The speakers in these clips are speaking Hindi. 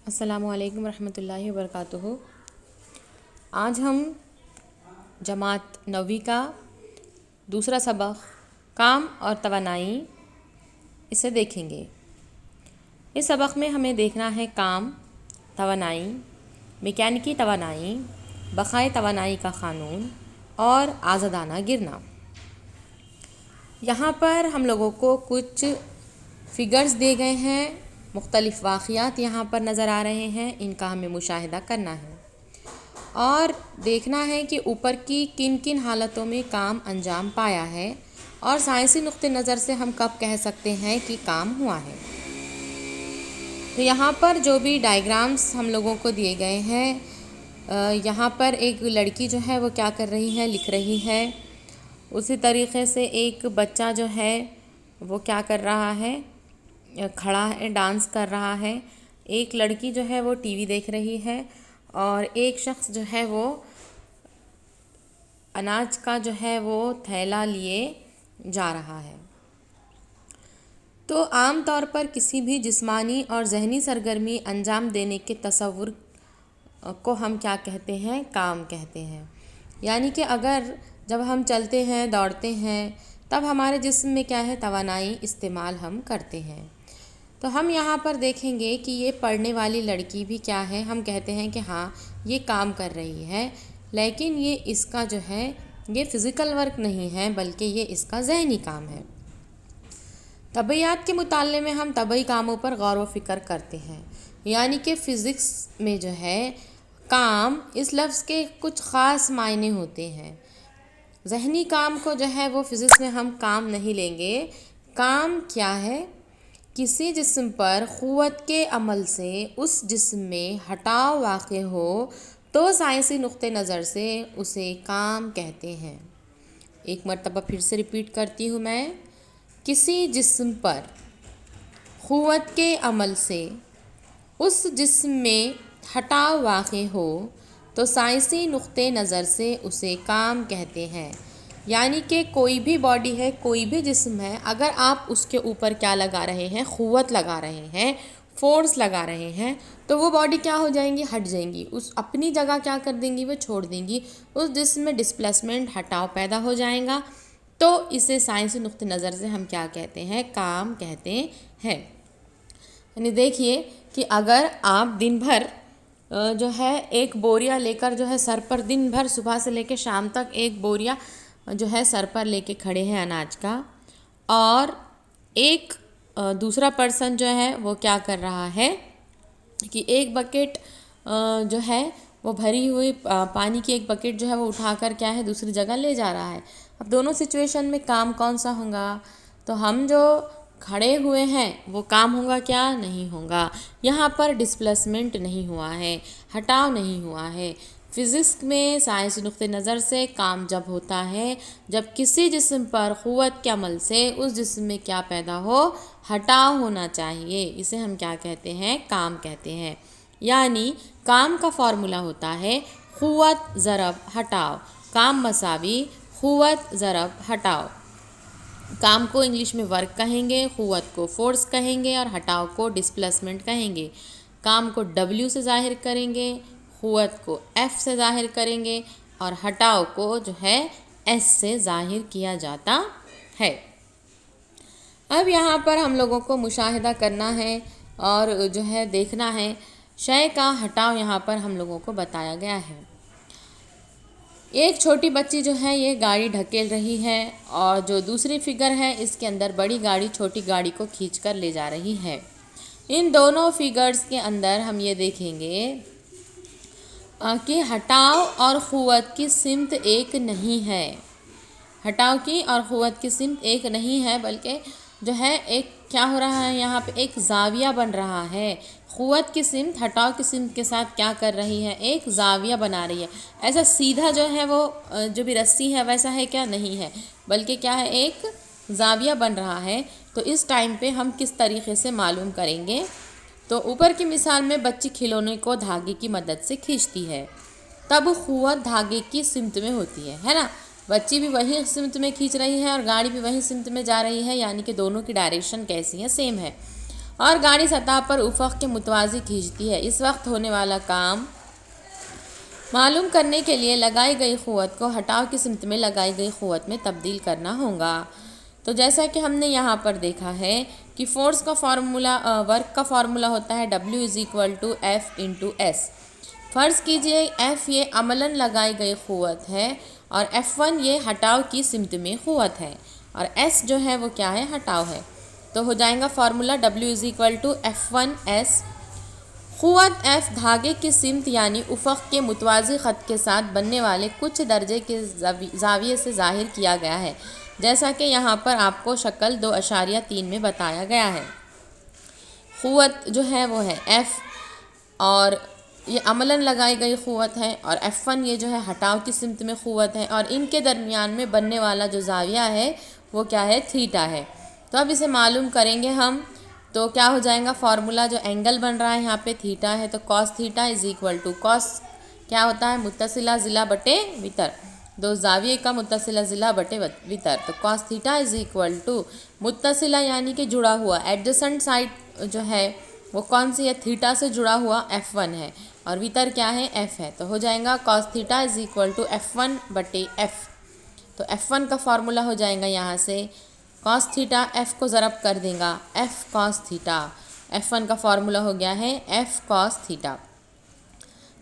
अस्सलामुअलैकुम रहमतुल्लाहि वबरकातुहू। आज हम जमात नवी का दूसरा सबक काम और तवानाई इसे देखेंगे। इस सबक में हमें देखना है काम, तवानाई, मैकेनिकी तवानाई, बक़ाए तवानाई का क़ानून और आज़ादाना गिरना। यहाँ पर हम लोगों को कुछ फ़िगर्स दिए गए हैं, मुख्तलिफ़ वाक़ियात यहाँ पर नज़र आ रहे हैं, इनका हमें मुशाहिदा करना है और देखना है कि ऊपर की किन किन हालतों में काम अंजाम पाया है और साइंसी नुक्ते नज़र से हम कब कह सकते हैं कि काम हुआ है। तो यहाँ पर जो भी डायग्राम्स हम लोगों को दिए गए हैं, यहाँ पर एक लड़की जो है वो क्या कर रही है, लिख रही है। उसी तरीक़े से एक बच्चा जो है वो क्या कर रहा है, खड़ा है, डांस कर रहा है। एक लड़की जो है वो टीवी देख रही है और एक शख्स जो है वो अनाज का जो है वो थैला लिए जा रहा है। तो आम तौर पर किसी भी जिस्मानी और ज़हनी सरगर्मी अंजाम देने के तसव्वुर को हम क्या कहते हैं, काम कहते हैं। यानी कि अगर जब हम चलते हैं, दौड़ते हैं, तब हमारे जिस्म में क्या है, तवानाई इस्तेमाल हम करते हैं। तो हम यहाँ पर देखेंगे कि ये पढ़ने वाली लड़की भी क्या है, हम कहते हैं कि हाँ ये काम कर रही है, लेकिन ये इसका जो है ये फ़िज़िकल वर्क नहीं है, बल्कि ये इसका ज़हनी काम है। तबैयात के मुताले में हम तबई कामों पर गौर व फ़िक्र करते हैं। यानी कि फ़िज़िक्स में जो है काम, इस लफ्ज़ के कुछ ख़ास मायने होते हैं। ज़हनी काम को जो है वो फ़िज़िक्स में हम काम नहीं लेंगे। काम क्या है, किसी जिस्म पर क़ुव्वत के अमल से उस जिस्म में हटाव वाक़े हो तो साइंसी नुक्ते नज़र से उसे काम कहते हैं। एक मरतबा फिर से रिपीट करती हूँ मैं। किसी जिस्म पर क़ुव्वत के अमल से उस जिस्म में हटाव वाक़े हो तो साइंसी नुक्ते नज़र से उसे काम कहते हैं। यानी कि कोई भी बॉडी है, कोई भी जिस्म है, अगर आप उसके ऊपर क्या लगा रहे हैं, क़ुव्वत लगा रहे हैं, फ़ोर्स लगा रहे हैं, तो वो बॉडी क्या हो जाएंगी, हट जाएंगी, उस अपनी जगह क्या कर देंगी, वो छोड़ देंगी। उस जिस्म में डिस्प्लेसमेंट, हटाव पैदा हो जाएगा। तो इसे साइंसी नुक्ते नज़र से हम क्या कहते हैं, काम कहते हैं। यानी देखिए कि अगर आप दिन भर जो है एक बोरिया लेकर जो है सर पर, दिन भर सुबह से लेकर शाम तक एक बोरिया जो है सर पर लेके खड़े हैं अनाज का, और एक दूसरा पर्सन जो है वो क्या कर रहा है कि एक बकेट जो है वो भरी हुई पानी की एक बकेट जो है वो उठाकर क्या है दूसरी जगह ले जा रहा है। अब दोनों सिचुएशन में काम कौन सा होगा, तो हम जो खड़े हुए हैं वो काम होगा क्या, नहीं होगा। यहाँ पर डिस्प्लेसमेंट नहीं हुआ है, हटाव नहीं हुआ है। फ़िज़िक्स में साइंस नुक्ते नज़र से काम जब होता है जब किसी जिस्म पर क़ुव्वत के अमल से उस जिस्म में क्या पैदा हो, हटाव होना चाहिए। इसे हम क्या कहते हैं, काम कहते हैं। यानी काम का फ़ॉर्मूला होता है क़ुव्वत ज़रब हटाव, काम मसावी क़ुव्वत ज़रब हटाव। काम को इंग्लिश में वर्क कहेंगे, क़ुव्वत को फोर्स कहेंगे और हटाव को डिस्प्लेसमेंट कहेंगे। काम को W से ज़ाहिर करेंगे, क़ुव्वत को F से ज़ाहिर करेंगे और हटाव को जो है S से ज़ाहिर किया जाता है। अब यहाँ पर हम लोगों को मुशाहिदा करना है और जो है देखना है शय का हटाव यहाँ पर हम लोगों को बताया गया है। एक छोटी बच्ची जो है ये गाड़ी ढकेल रही है और जो दूसरी फिगर है इसके अंदर बड़ी गाड़ी छोटी गाड़ी को खींचकर ले जा रही है। इन दोनों फिगर्स के अंदर हम ये देखेंगे कि हटाव और क़ुव्वत की सिमत एक नहीं है। हटाव की और क़ुव्वत की सिमत एक नहीं है, बल्कि जो है एक क्या हो रहा है, यहाँ पे एक ज़ाविया बन रहा है। क़ुव्वत की सिमत हटाव की सिमत के साथ क्या कर रही है, एक ज़ाविया बना रही है। ऐसा सीधा जो है वो जो भी रस्सी है वैसा है क्या, नहीं है, बल्कि क्या है, एक ज़ाविया बन रहा है। तो इस टाइम पे हम किस तरीक़े से मालूम करेंगे, तो ऊपर की मिसाल में बच्ची खिलौने को धागे की मदद से खींचती है, तब क़ुव्वत धागे की सिमत में होती है ना। बच्ची भी वही सिमत में खींच रही है और गाड़ी भी वही सिमत में जा रही है, यानी कि दोनों की डायरेक्शन कैसी है, सेम है। और गाड़ी सतह पर उफ़क़ के मुतवाज़ी खींचती है। इस वक्त होने वाला काम मालूम करने के लिए लगाई गई क़ुव्वत को हटाव की सिमत में लगाई गई क़ुव्वत में तब्दील करना होगा। तो जैसा कि हमने यहाँ पर देखा है कि फोर्स का फार्मूला वर्क का फार्मूला होता है W=F/S। फ़र्ज़ कीजिए F ये अमलन लगाई गई क़ुव्वत है और F1 ये हटाव की सिमत में क़ुव्वत है और S जो है वो क्या है, हटाव है। तो हो जाएगा फार्मूला W=F1S। क़ुव्वत F धागे की सिमत यानी उफ़क़ के मुतवाज़ी ख़त के साथ बनने वाले कुछ दर्जे के ज़ाविये से ज़ाहिर किया गया है, जैसा कि यहाँ पर आपको शक्ल 2.3 में बताया गया है। क़ुव्वत जो है वो है F और ये अमलन लगाई गई क़ुव्वत है और F1 ये जो है हटाव की सिमत में क़ुव्वत है और इनके दरमियान में बनने वाला जो ज़ाविया है वो क्या है, थीटा है। तो अब इसे मालूम करेंगे हम। तो क्या हो जाएगा, फार्मूला जो एंगल बन रहा है यहाँ पे थीटा है, तो cos theta is equal to cos क्या होता है, मुत्तसिला ज़िला बटे वितर, दो ज़ाविये का मुत्तसिला ज़िला बटे वितर। तो cos theta is equal to मुत्तसिला यानी कि जुड़ा हुआ, एडजेसेंट साइड जो है वो कौन सी है, थीटा से जुड़ा हुआ F1 है और वितर क्या है, F है। तो हो जाएगा cos theta is equal to F1 बटे F। तो F1 का फार्मूला हो जाएगा यहाँ से कॉस थीटा, F को ज़रब कर देगा F कॉस थीटा। F1 का फार्मूला हो गया है F कॉस थीटा।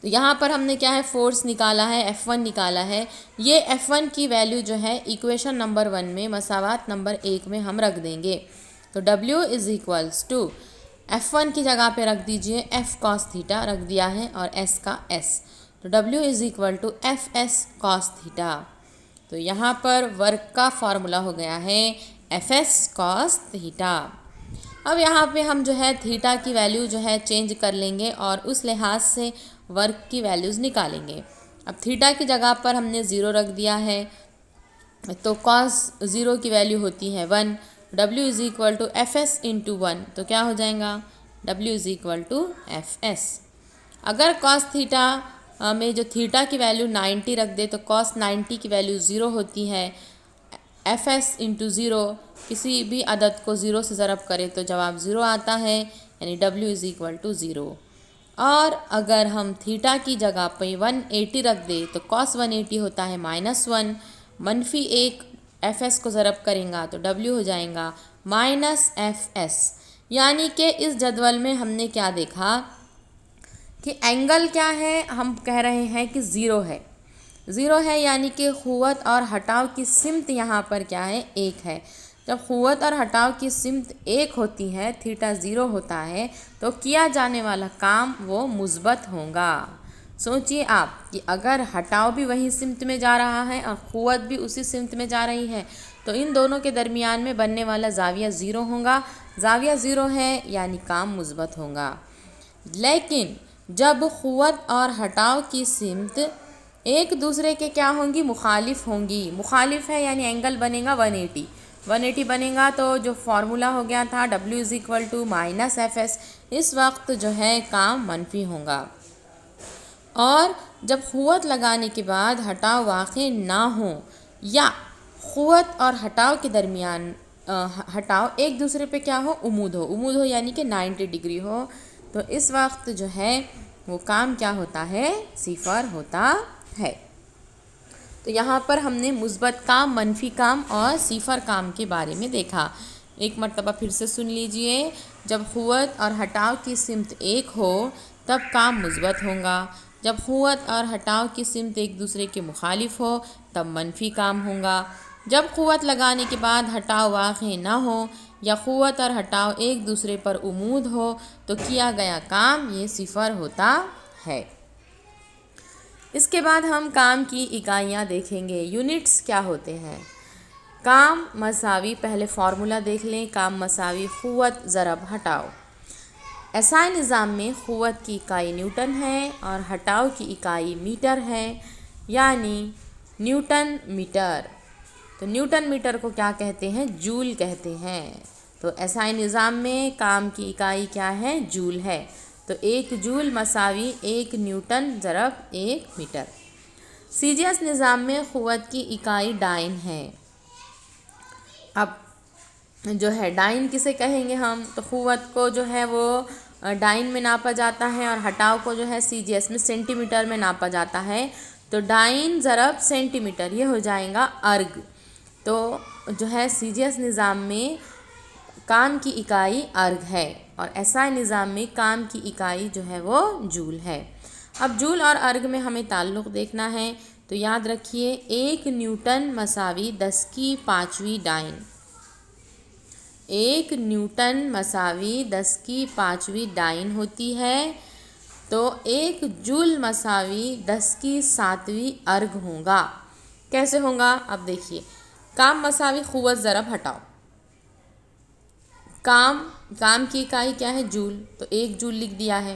तो यहाँ पर हमने क्या है, फोर्स निकाला है, F1 निकाला है। ये F1 की वैल्यू जो है इक्वेशन नंबर 1 में मसावात नंबर 1 में हम रख देंगे। तो W=, F1 की जगह पे रख दीजिए F कॉस थीटा रख दिया है और S का S। तो W=FS कॉस थीटा। तो यहाँ पर वर्क का फार्मूला हो गया है FS कॉस थीटा। अब यहाँ पे हम जो है थीटा की वैल्यू जो है चेंज कर लेंगे और उस लिहाज से वर्क की वैल्यूज़ निकालेंगे। अब थीटा की जगह पर हमने 0 रख दिया है, तो कॉस 0 की वैल्यू होती है 1। W=FS × 1, तो क्या हो जाएगा, W=FS। अगर कॉस थीटा में जो थीटा की वैल्यू 90 रख दे तो कॉस 90 की वैल्यू 0 होती है। FS × 0, किसी भी अदद को 0 से ज़रब करे तो जवाब 0 आता है, यानी W=0। और अगर हम थीटा की जगह पे 180 रख दे तो कॉस 180 होता है -1, -1 FS को ज़रब करेंगे तो W हो जाएगा -FS। यानी कि इस जदवल में हमने क्या देखा कि एंगल क्या है, हम कह रहे हैं कि 0 है। 0 है यानी कि क़ुव्वत और हटाव की सिमत यहाँ पर क्या है, 1 है। जब क़ुव्वत और हटाव की सिमत 1 होती है, थीटा 0 होता है, तो किया जाने वाला काम वो मुस्बत होगा। सोचिए आप कि अगर हटाव भी वही सिमत में जा रहा है और क़ुव्वत भी उसी सिमत में जा रही है, तो इन दोनों के दरमियान में बनने वाला ज़ाविया 0 होगा। ज़ाविया 0 है यानी काम मुस्बत होगा। लेकिन जब क़ुव्वत और हटाव की सिमत एक दूसरे के क्या होंगी, मुखालिफ होंगी। मुखालिफ है यानी एंगल बनेगा 180 बनेगा। तो जो फार्मूला हो गया था W=-FS, इस वक्त जो है काम मनफी होगा। और जब क़ुव्वत लगाने के बाद हटाव वाक़ई ना हो या क़ुव्वत और हटाव के दरमियान हटाव एक दूसरे पे क्या हो, उमूद हो यानी कि 90 डिग्री हो, तो इस वक्त जो है वो काम क्या होता है, सिफर होता है। तो यहाँ पर हमने मुस्बत काम, मनफी काम और सिफर काम के बारे में देखा। एक मरतबा फिर से सुन लीजिए। जब क़ुव्वत और हटाव की सिमत 1 हो तब काम मुस्बत होगा। जब क़ुव्वत और हटाव की सिमत एक दूसरे के मुखालिफ हो तब मनफी काम होगा। जब क़ुव्वत लगाने के बाद हटाव वाक़ई ना हो या क़ुव्वत और हटाव एक दूसरे पर उमूद हो तो किया गया काम ये सिफर होता है। इसके बाद हम काम की इकाइयाँ देखेंगे। यूनिट्स क्या होते हैं। काम मसावी, पहले फार्मूला देख लें। काम मसावी क़ुव्वत ज़रब हटाव। ऐसा निज़ाम में क़ुव्वत की इकाई न्यूटन है और हटाव की इकाई मीटर है, यानी न्यूटन मीटर। तो न्यूटन मीटर को क्या कहते हैं, जूल कहते हैं। तो ऐसा निज़ाम में काम की इकाई क्या है, जूल है। तो 1 जूल मसावी 1 न्यूटन ज़रब 1 मीटर। सीजीएस निज़ाम में क़ुव्वत की इकाई डाइन है। अब जो है डाइन किसे कहेंगे हम, तो क़ुव्वत को जो है वो डाइन में नापा जाता है और हटाव को जो है सीजीएस में सेंटीमीटर में नापा जाता है। तो डाइन ज़रब सेंटीमीटर ये हो जाएगा अर्ग। तो जो है सीजीएस निज़ाम में काम की इकाई अर्ग है और एसआई निज़ाम में काम की इकाई जो है वो जूल है। अब जूल और अर्ग में हमें ताल्लुक़ देखना है, तो याद रखिए 1 न्यूटन मसावी 10 की 5वीं डाइन। 1 न्यूटन मसावी 10 की 5वीं डाइन होती है। तो 1 जूल मसावी 10 की 7वीं अर्ग होगा। कैसे होगा, अब देखिए, काम मसावी क़ुव्वत ज़रब हटाओ। काम की इकाई क्या है, जूल, तो 1 जूल लिख दिया है।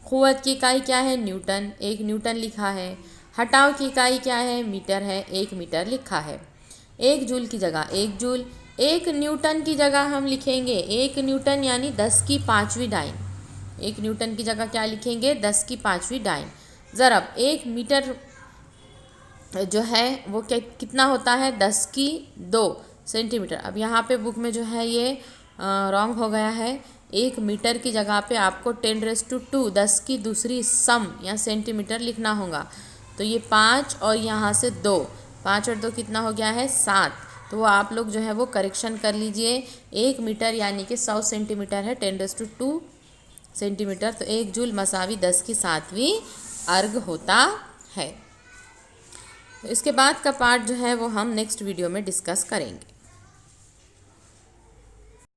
क़ुव्वत की इकाई क्या है, न्यूटन, 1 न्यूटन लिखा है। हटाव की इकाई क्या है, मीटर है, 1 मीटर लिखा है। 1 जूल की जगह 1 जूल, 1 न्यूटन की जगह हम लिखेंगे 1 न्यूटन यानी 10 की 5वीं डाइन। 1 न्यूटन की जगह क्या लिखेंगे, 10 की 5वीं डाइन। ज़रब 1 मीटर जो है वो कितना होता है, 10 की 2 सेंटीमीटर। अब यहाँ पे बुक में जो है ये रॉन्ग हो गया है। 1 मीटर की जगह पे आपको 10⁻², 10 की दूसरी सम या सेंटीमीटर लिखना होगा। तो ये 5 और यहाँ से 2, 5 और 2 कितना हो गया है, 7। तो वो आप लोग जो है वो करेक्शन कर लीजिए। 1 मीटर यानी कि 100 सेंटीमीटर है, 10⁻² सेंटीमीटर। तो 1 जूल मसावी 10 की 7वीं अर्ग होता है। तो इसके बाद का पार्ट जो है वो हम नेक्स्ट वीडियो में डिस्कस करेंगे।